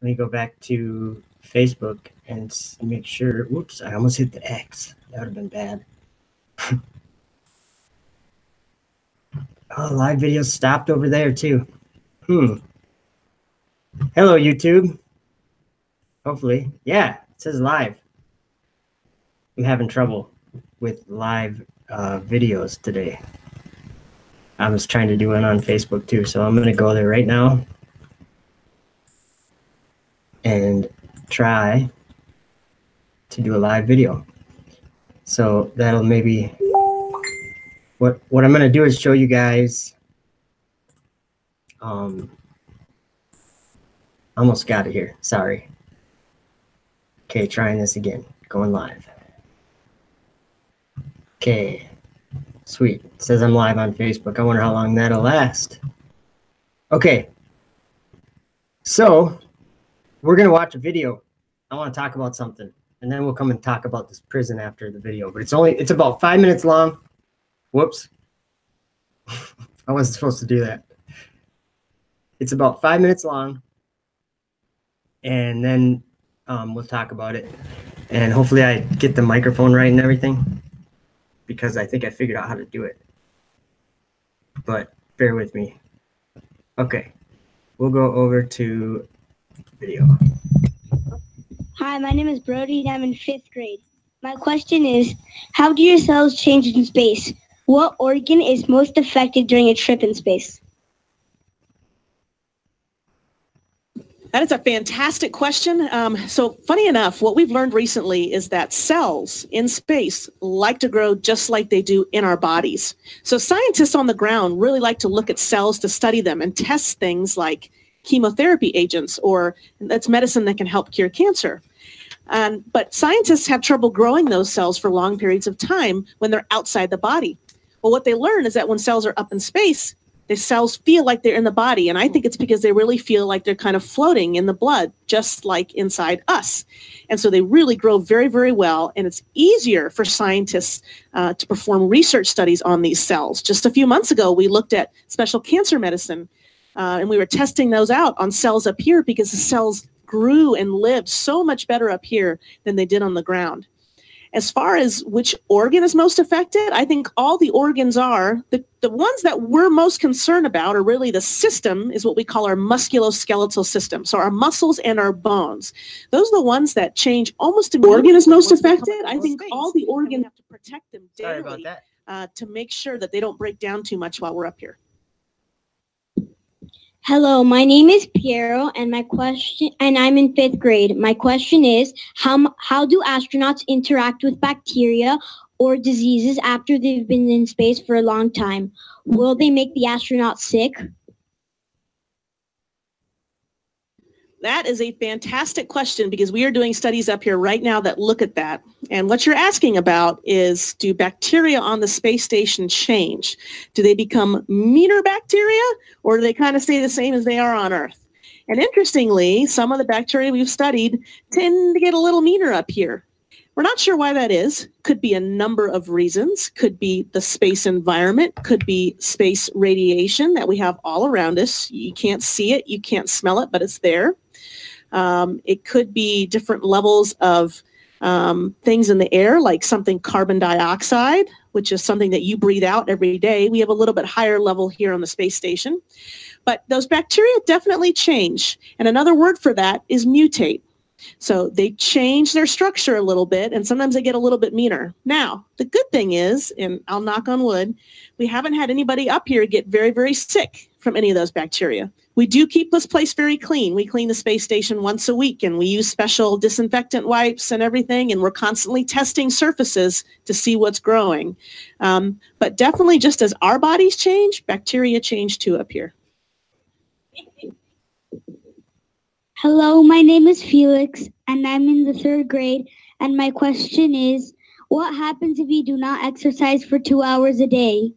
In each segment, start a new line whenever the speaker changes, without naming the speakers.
Let me go back to Facebook and make sure. Whoops, I almost hit the X. That would have been bad. Oh, live video stopped over there too. Hello, YouTube. Hopefully. Yeah, it says live. I'm having trouble with live videos today. I was trying to do it on Facebook too, so I'm going to go there right now and try to do a live video. So that'll maybe, what I'm going to do is show you guys, almost got it here, sorry. Okay, trying this again, going live. Okay, sweet, it says I'm live on Facebook. I wonder how long that'll last. Okay, so we're gonna watch a video. I wanna talk about something, and then we'll come and talk about this prison after the video, but it's about 5 minutes long. Whoops, I wasn't supposed to do that. It's about 5 minutes long, and then we'll talk about it. And hopefully I get the microphone right and everything, because I think I figured out how to do it. But bear with me. Okay, we'll go over to video.
Hi, my name is Brody and I'm in 5th grade. My question is, how do your cells change in space? What organ is most affected during a trip in space?
That is a fantastic question. So funny enough, what we've learned recently is that cells in space like to grow just like they do in our bodies. So scientists on the ground really like to look at cells to study them and test things like chemotherapy agents, or that's medicine that can help cure cancer. But scientists have trouble growing those cells for long periods of time when they're outside the body. Well, what they learn is that when cells are up in space, the cells feel like they're in the body, and I think it's because they really feel like they're kind of floating in the blood, just like inside us. And so they really grow very, very well, and it's easier for scientists to perform research studies on these cells. Just a few months ago, we looked at special cancer medicine, and we were testing those out on cells up here because the cells grew and lived so much better up here than they did on the ground. As far as which organ is most affected, I think all the organs are. The ones that we're most concerned about, or really the system, is what we call our musculoskeletal system. So our muscles and our bones. Those are the ones that change almost immediately. Organ is most affected. I think all the organs have to protect them daily to make sure that they don't break down too much while we're up here.
Hello, my name is Piero, and I'm in 5th grade. My question is, how do astronauts interact with bacteria or diseases after they've been in space for a long time? Will they make the astronauts sick?
That is a fantastic question, because we are doing studies up here right now that look at that. And what you're asking about is, do bacteria on the space station change? Do they become meaner bacteria, or do they kind of stay the same as they are on Earth? And interestingly, some of the bacteria we've studied tend to get a little meaner up here. We're not sure why that is. Could be a number of reasons. Could be the space environment. Could be space radiation that we have all around us. You can't see it, you can't smell it, but it's there. It could be different levels of things in the air, like something carbon dioxide, which is something that you breathe out every day. We have a little bit higher level here on the space station. But those bacteria definitely change. And another word for that is mutate. So they change their structure a little bit, and sometimes they get a little bit meaner. Now, the good thing is, and I'll knock on wood, we haven't had anybody up here get very, very sick from any of those bacteria. We do keep this place very clean. We clean the space station once a week, and we use special disinfectant wipes and everything, and we're constantly testing surfaces to see what's growing. But definitely, just as our bodies change, bacteria change too up here.
Hello, my name is Felix, and I'm in the 3rd grade, and my question is, what happens if you do not exercise for 2 hours a day?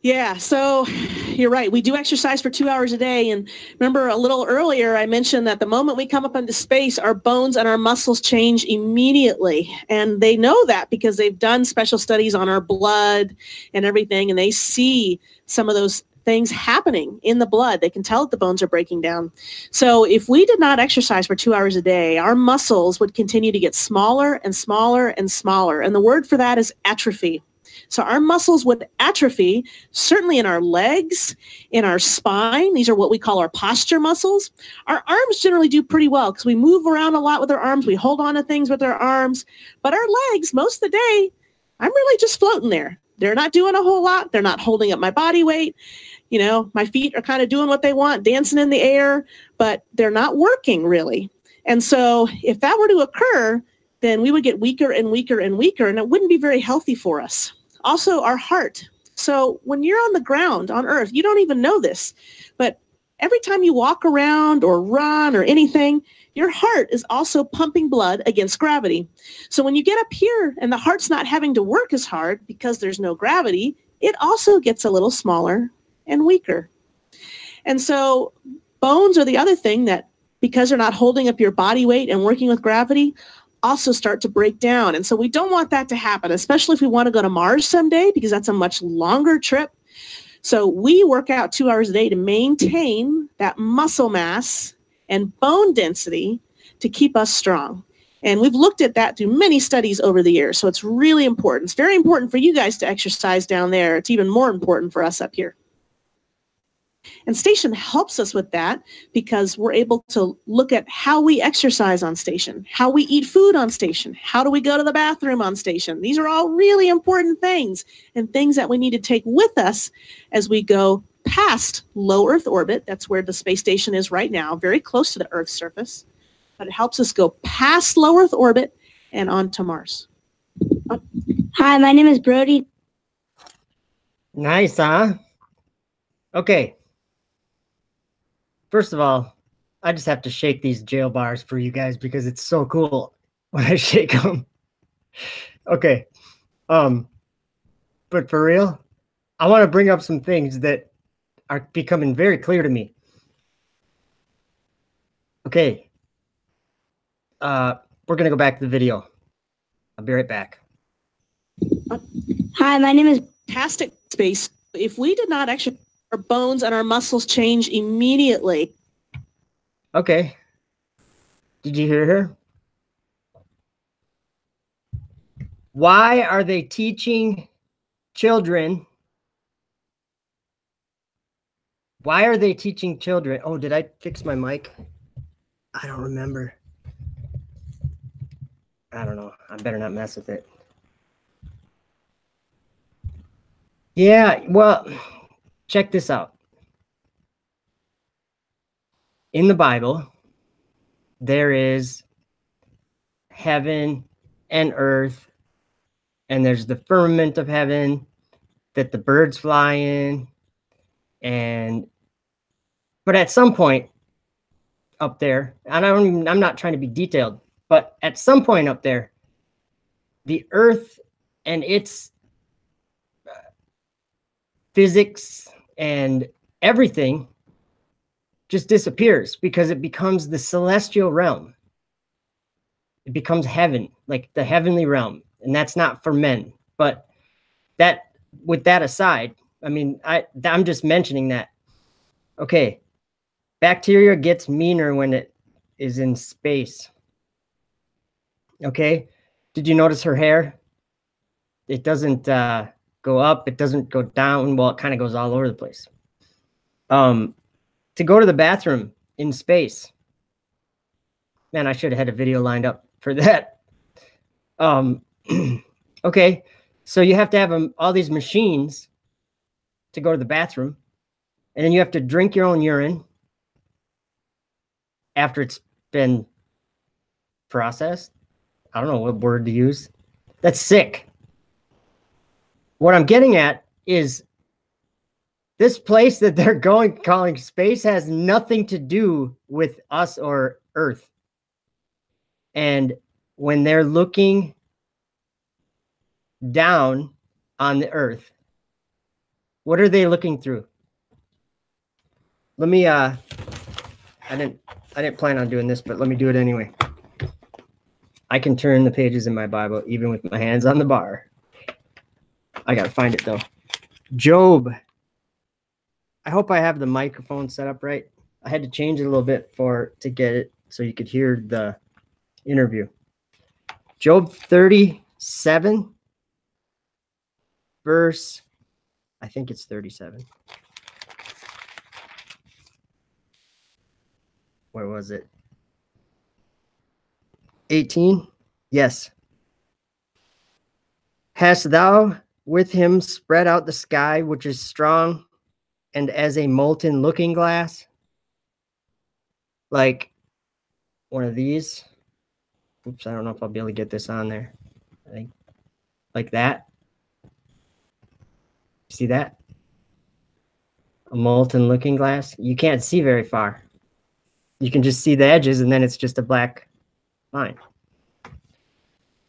Yeah, so you're right. We do exercise for 2 hours a day. And remember a little earlier, I mentioned that the moment we come up into space, our bones and our muscles change immediately. And they know that because they've done special studies on our blood and everything. And they see some of those things happening in the blood. They can tell that the bones are breaking down. So if we did not exercise for 2 hours a day, our muscles would continue to get smaller and smaller and smaller. And the word for that is atrophy. So our muscles would atrophy, certainly in our legs, in our spine. These are what we call our posture muscles. Our arms generally do pretty well because we move around a lot with our arms. We hold on to things with our arms. But our legs, most of the day, I'm really just floating there. They're not doing a whole lot. They're not holding up my body weight. You know, my feet are kind of doing what they want, dancing in the air, but they're not working really. And so if that were to occur, then we would get weaker and weaker and weaker, and it wouldn't be very healthy for us. Also, our heart. So when you're on the ground, on earth, you don't even know this, but every time you walk around or run or anything, your heart is also pumping blood against gravity. So when you get up here and the heart's not having to work as hard because there's no gravity, it also gets a little smaller and weaker. And so bones are the other thing that, because they're not holding up your body weight and working with gravity, also start to break down. And so we don't want that to happen, especially if we want to go to Mars someday, because that's a much longer trip. So we work out 2 hours a day to maintain that muscle mass and bone density to keep us strong. And we've looked at that through many studies over the years. So it's really important. It's very important for you guys to exercise down there. It's even more important for us up here. And station helps us with that because we're able to look at how we exercise on station, how we eat food on station, how do we go to the bathroom on station. These are all really important things and things that we need to take with us as we go past low Earth orbit. That's where the space station is right now, very close to the Earth's surface. But it helps us go past low Earth orbit and on to Mars.
Hi, my name is Brody.
Nice, huh? Okay. First of all, I just have to shake these jail bars for you guys because it's so cool when I shake them. Okay. But for real, I want to bring up some things that are becoming very clear to me. Okay. We're going to go back to the video. I'll be right back.
Hi, my name is
Fantastic space. If we did not actually, our bones and our muscles change immediately.
Okay. Did you hear her? Why are they teaching children? Why are they teaching children? Oh, did I fix my mic? I don't remember. I don't know. I better not mess with it. Yeah, well, check this out. In the Bible, there is heaven and earth, and there's the firmament of heaven that the birds fly in. But at some point up there, and I'm not trying to be detailed, but at some point up there, the earth and its physics and everything just disappears because it becomes the celestial realm. It becomes heaven, like the heavenly realm. And that's not for men. But that, with that aside, I mean, I'm just mentioning that. Okay. Bacteria gets meaner when it is in space. Okay. Did you notice her hair? It doesn't go up. It doesn't go down. Well, it kind of goes all over the place. To go to the bathroom in space. Man, I should have had a video lined up for that. Okay. So you have to have all these machines to go to the bathroom. And then you have to drink your own urine after it's been processed. I don't know what word to use. That's sick. What I'm getting at is this place that they're calling space has nothing to do with us or Earth. And when they're looking down on the Earth, what are they looking through? Let me, I didn't plan on doing this, but let me do it anyway. I can turn the pages in my Bible even with my hands on the bar. I gotta find it though. Job. I hope I have the microphone set up right. I had to change it a little bit to get it so you could hear the interview. Job 37, verse, I think it's 37. Where was it? 18? Yes. Hast thou with him spread out the sky, which is strong, and as a molten looking glass? Like one of these. Oops, I don't know if I'll be able to get this on there. I think like that. See that? A molten looking glass. You can't see very far. You can just see the edges, and then it's just a black line.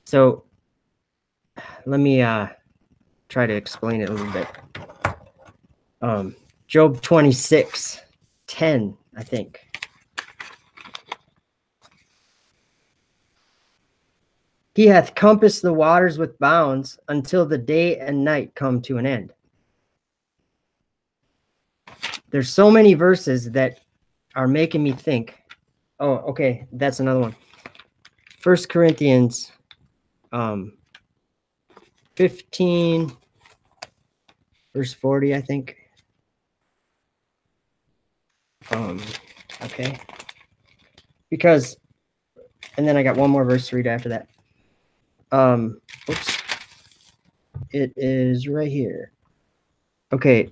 So let me try to explain it a little bit. Job 26:10, I think. He hath compassed the waters with bounds until the day and night come to an end. There's so many verses that are making me think. Oh, okay, that's another one. 1 Corinthians 15, verse 40, I think. Okay. Because, and then I got one more verse to read after that. Oops. It is right here. Okay.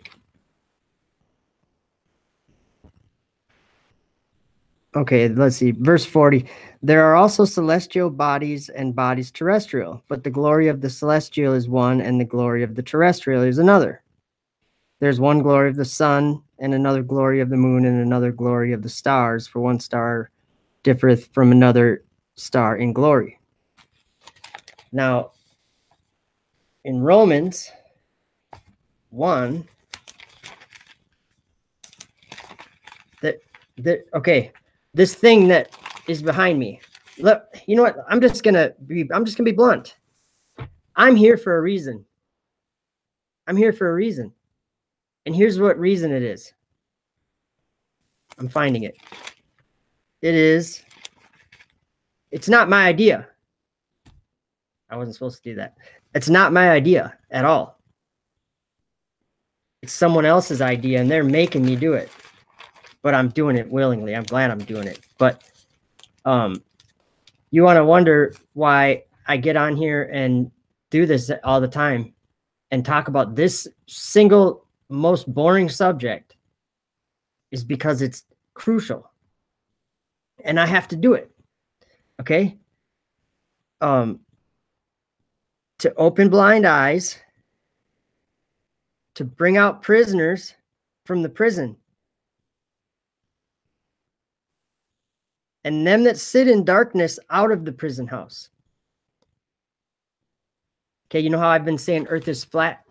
Okay, let's see. Verse 40. There are also celestial bodies and bodies terrestrial, but the glory of the celestial is one, and the glory of the terrestrial is another. There's one glory of the sun, and another glory of the moon, and another glory of the stars, for one star differeth from another star in glory. Now, in Romans 1, okay, this thing that is behind me. Look, you know what? I'm just gonna be blunt. I'm here for a reason. I'm here for a reason. And here's what reason it is. I'm finding it. It's not my idea. I wasn't supposed to do that. It's not my idea at all. It's someone else's idea, and they're making me do it. But I'm doing it willingly. I'm glad I'm doing it. But you want to wonder why I get on here and do this all the time and talk about this single most boring subject is because it's crucial. And I have to do it. Okay? To open blind eyes, to bring out prisoners from the prison, and them that sit in darkness out of the prison house. Okay, you know how I've been saying earth is flat?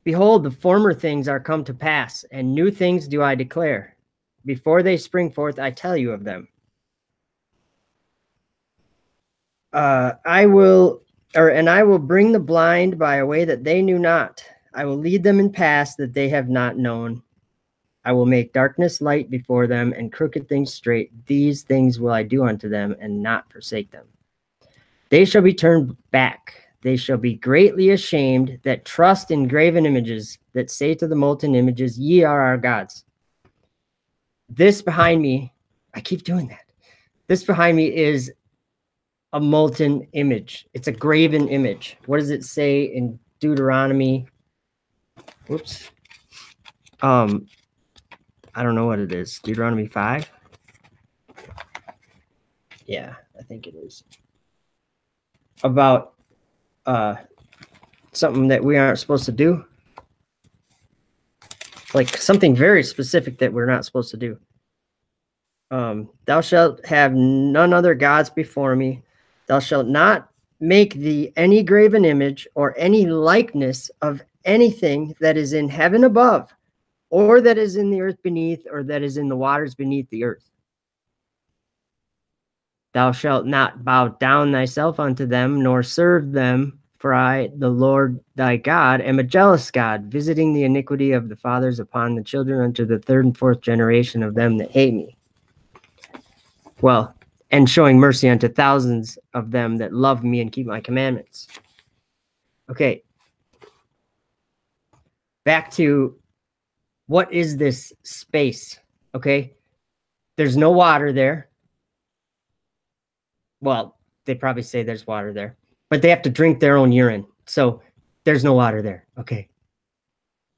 Behold, the former things are come to pass, and new things do I declare. Before they spring forth, I tell you of them. I will bring the blind by a way that they knew not. I will lead them in paths that they have not known. I will make darkness light before them, and crooked things straight. These things will I do unto them, and not forsake them. They shall be turned back. They shall be greatly ashamed that trust in graven images, that say to the molten images, ye are our gods. This behind me, I keep doing that. This behind me is a molten image. It's a graven image. What does it say in Deuteronomy? Whoops. I don't know what it is. Deuteronomy 5? Yeah, I think it is. About something that we aren't supposed to do. Like something very specific that we're not supposed to do. Thou shalt have none other gods before me. Thou shalt not make thee any graven image or any likeness of anything that is in heaven above, or that is in the earth beneath, or that is in the waters beneath the earth. Thou shalt not bow down thyself unto them, nor serve them For I, the Lord thy God, am a jealous God, visiting the iniquity of the fathers upon the children unto the third and fourth generation of them that hate me. Well, and showing mercy unto thousands of them that love me and keep my commandments. Okay. Back to what is this space? Okay. There's no water there. Well, they probably say there's water there, but they have to drink their own urine. So there's no water there. Okay.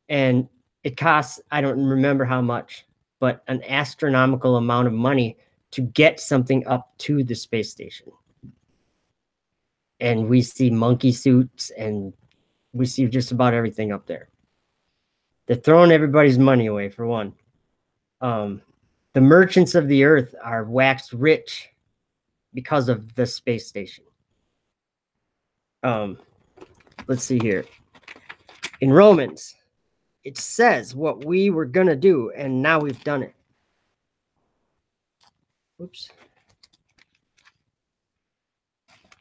And it costs, I don't remember how much, but an astronomical amount of money to get something up to the space station. And we see monkey suits and we see just about everything up there. They're throwing everybody's money away, for one. The merchants of the earth are waxed rich because of the space station. Let's see here. In Romans, it says what we were going to do, and now we've done it. Oops.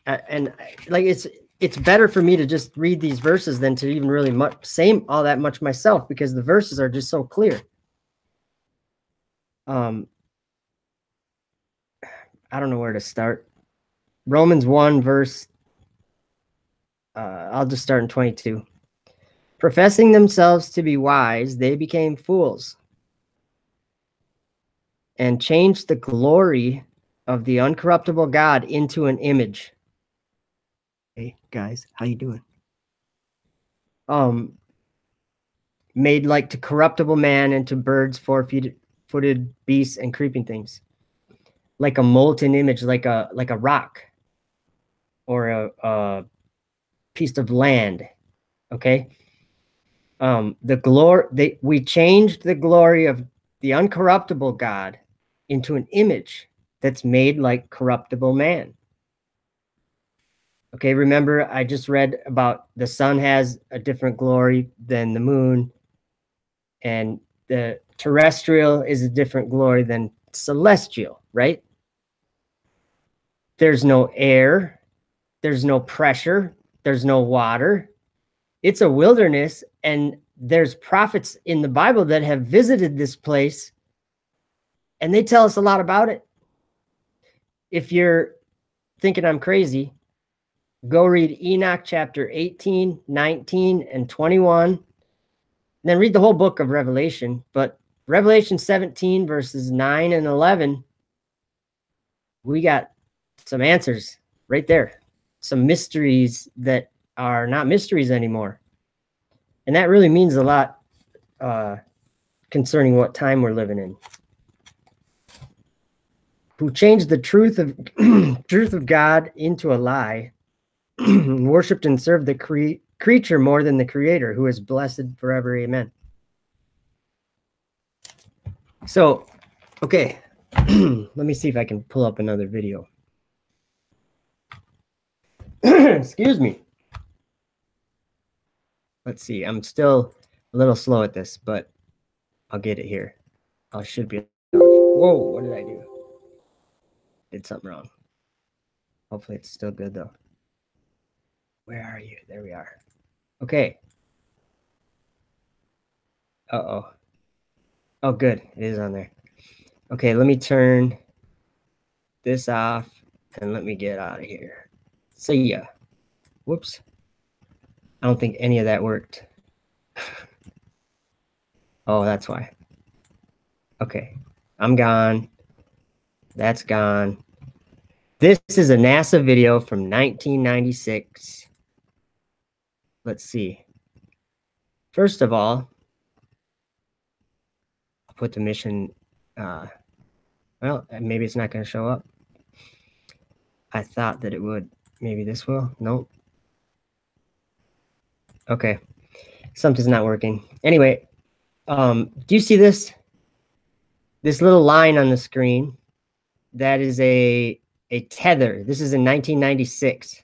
And like it's better for me to just read these verses than to even really say all that much myself, because the verses are just so clear. I don't know where to start. Romans 1 verse, I'll just start in 22. Professing themselves to be wise, they became fools and changed the glory of the uncorruptible God into an image. Hey guys, how you doing? Made like to corruptible man and to birds, four-footed beasts, and creeping things, like a molten image, like a rock or a piece of land. Okay. We changed the glory of the uncorruptible God into an image that's made like corruptible man. Okay, remember I just read about the sun has a different glory than the moon, and the terrestrial is a different glory than celestial, right? There's no air, there's no pressure, there's no water. It's a wilderness, and there's prophets in the Bible that have visited this place, and they tell us a lot about it. If you're thinking I'm crazy, go read Enoch chapter 18, 19, and 21. And then read the whole book of Revelation. But Revelation 17, verses 9 and 11, we got some answers right there. Some mysteries that are not mysteries anymore. And that really means a lot concerning what time we're living in. Who changed the truth of God into a lie, worshipped and served the creature more than the creator, who is blessed forever. Amen. So, okay, let me see if I can pull up another video. Excuse me. Let's see. I'm still a little slow at this, but I'll get it here. I should be. Whoa, what did I do? Did something wrong. Hopefully it's still good though. Where are you? There we are. Okay. Uh-oh. Oh, good. It is on there. Okay, let me turn this off and let me get out of here. See ya. Whoops. I don't think any of that worked. Oh, that's why. Okay. I'm gone. That's gone. This is a NASA video from 1996. Let's see. First of all, I'll put the mission. Well, maybe it's not going to show up. I thought that it would. Maybe this will. Nope. Okay. Something's not working. Anyway, do you see this? This little line on the screen? That is a tether. This is in 1996.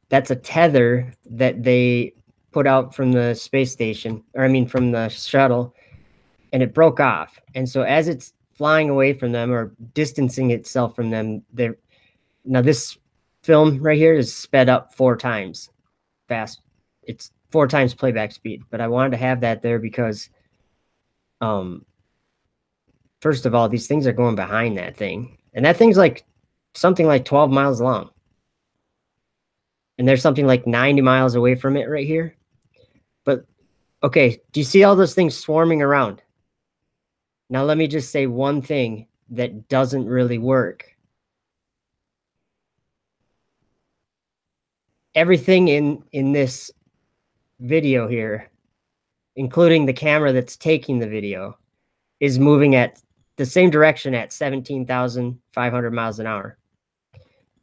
That's a tether that they put out from the space station, or I mean from the shuttle, and it broke off. And so as it's flying away from them or distancing itself from them, now this film right here is sped up 4 times fast. It's 4 times playback speed, but I wanted to have that there because, first of all, these things are going behind that thing, and that thing's like something like 12 miles long, and there's something like 90 miles away from it right here. But okay, do you see all those things swarming around? Now let me just say one thing that doesn't really work. Everything in this video here, including the camera that's taking the video, is moving at the same direction at 17,500 miles an hour.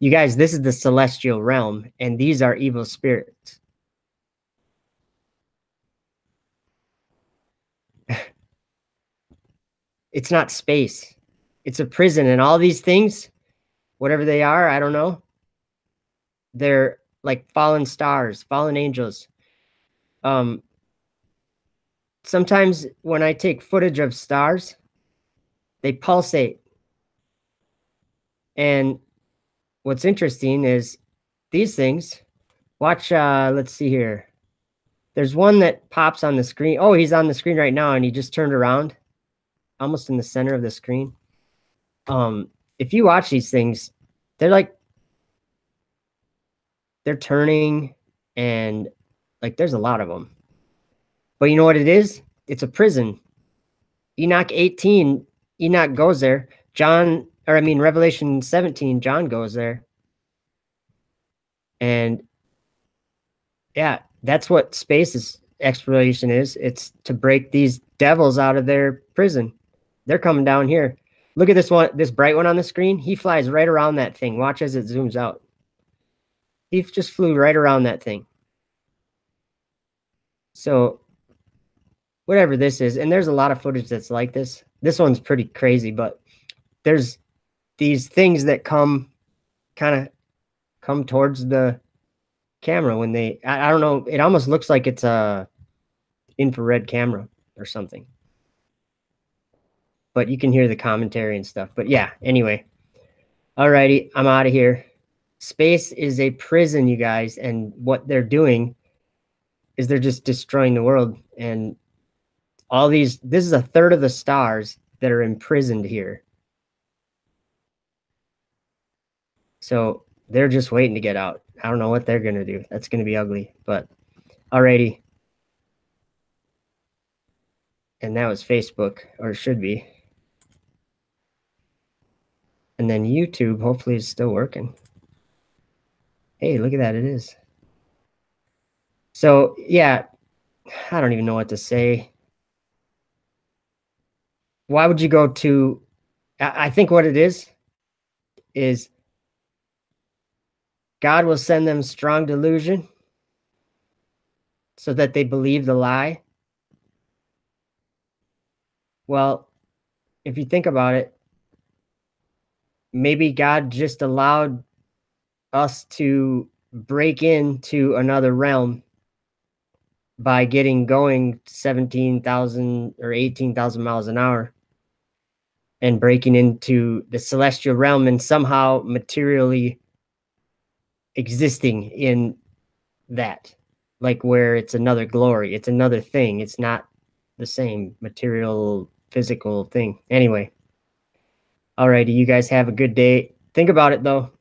You guys, this is the celestial realm, and these are evil spirits. It's not space. It's a prison, and all these things, whatever they are, I don't know, they're like fallen stars, fallen angels. Sometimes when I take footage of stars, they pulsate. And what's interesting is these things, watch, let's see here. There's one that pops on the screen. Oh, he's on the screen right now, and he just turned around, almost in the center of the screen. If you watch these things, they're turning, and like there's a lot of them. But you know what it is? It's a prison. Enoch 18, Enoch goes there. Revelation 17, John goes there. And yeah, that's what space exploration is. It's to break these devils out of their prison. They're coming down here. Look at this one, this bright one on the screen. He flies right around that thing. Watch as it zooms out. He just flew right around that thing. So whatever this is, and there's a lot of footage that's like this. This one's pretty crazy, but there's these things that come towards the camera when they, I don't know, it almost looks like it's a infrared camera or something. But you can hear the commentary and stuff. But yeah, anyway. Alrighty, I'm out of here. Space is a prison, you guys, and what they're doing is they're just destroying the world. And all these, this is a third of the stars that are imprisoned here. So they're just waiting to get out. I don't know what they're going to do. That's going to be ugly, but alrighty. And that was Facebook, or it should be. And then YouTube, hopefully it's still working. Hey, look at that, it is. So yeah, I don't even know what to say. Why would you go to, I think what it is God will send them strong delusion so that they believe the lie. Well, if you think about it, maybe God just allowed us to break into another realm by getting going 17,000 or 18,000 miles an hour and breaking into the celestial realm and somehow materially existing in that, like where it's another glory, it's another thing, it's not the same material physical thing. Anyway, alrighty, you guys have a good day. Think about it though.